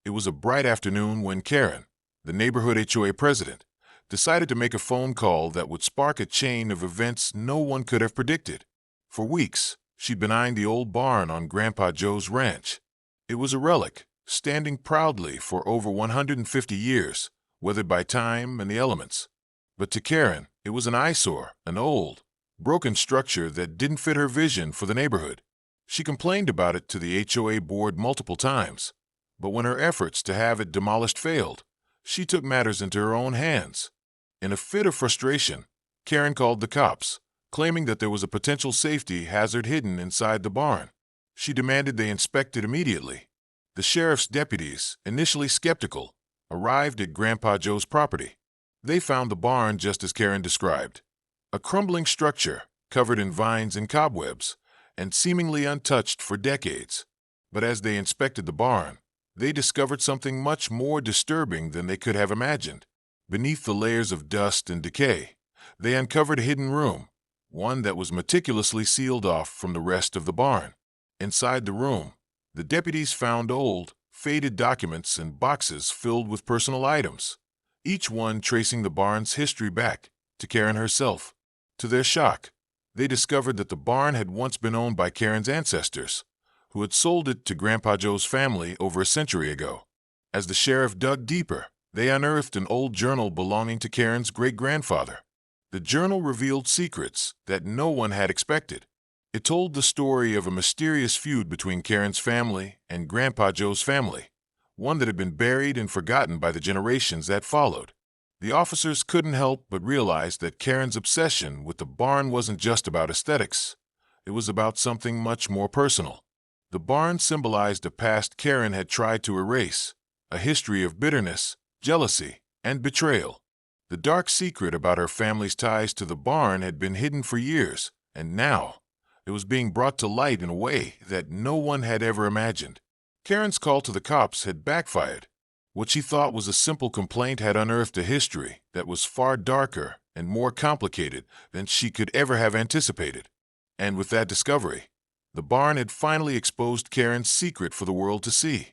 It was a bright afternoon when Karen, the neighborhood HOA president, decided to make a phone call that would spark a chain of events no one could have predicted. For weeks, she'd been eyeing the old barn on Grandpa Joe's ranch. It was a relic, standing proudly for over 150 years, weathered by time and the elements. But to Karen, it was an eyesore, an old, broken structure that didn't fit her vision for the neighborhood. She complained about it to the HOA board multiple times, but when her efforts to have it demolished failed, she took matters into her own hands. In a fit of frustration, Karen called the cops, claiming that there was a potential safety hazard hidden inside the barn. She demanded they inspect it immediately. The sheriff's deputies, initially skeptical, arrived at Grandpa Joe's property. They found the barn just as Karen described, a crumbling structure covered in vines and cobwebs, and seemingly untouched for decades. But as they inspected the barn, they discovered something much more disturbing than they could have imagined. Beneath the layers of dust and decay, they uncovered a hidden room, one that was meticulously sealed off from the rest of the barn. Inside the room, the deputies found old, faded documents and boxes filled with personal items, each one tracing the barn's history back to Karen herself. To their shock, they discovered that the barn had once been owned by Karen's ancestors, who had sold it to Grandpa Joe's family over a century ago. As the sheriff dug deeper, they unearthed an old journal belonging to Karen's great-grandfather. The journal revealed secrets that no one had expected. It told the story of a mysterious feud between Karen's family and Grandpa Joe's family, one that had been buried and forgotten by the generations that followed. The officers couldn't help but realize that Karen's obsession with the barn wasn't just about aesthetics. It was about something much more personal. The barn symbolized a past Karen had tried to erase, a history of bitterness, jealousy, and betrayal. The dark secret about her family's ties to the barn had been hidden for years, and now it was being brought to light in a way that no one had ever imagined. Karen's call to the cops had backfired. What she thought was a simple complaint had unearthed a history that was far darker and more complicated than she could ever have anticipated. And with that discovery, the barn had finally exposed Karen's secret for the world to see.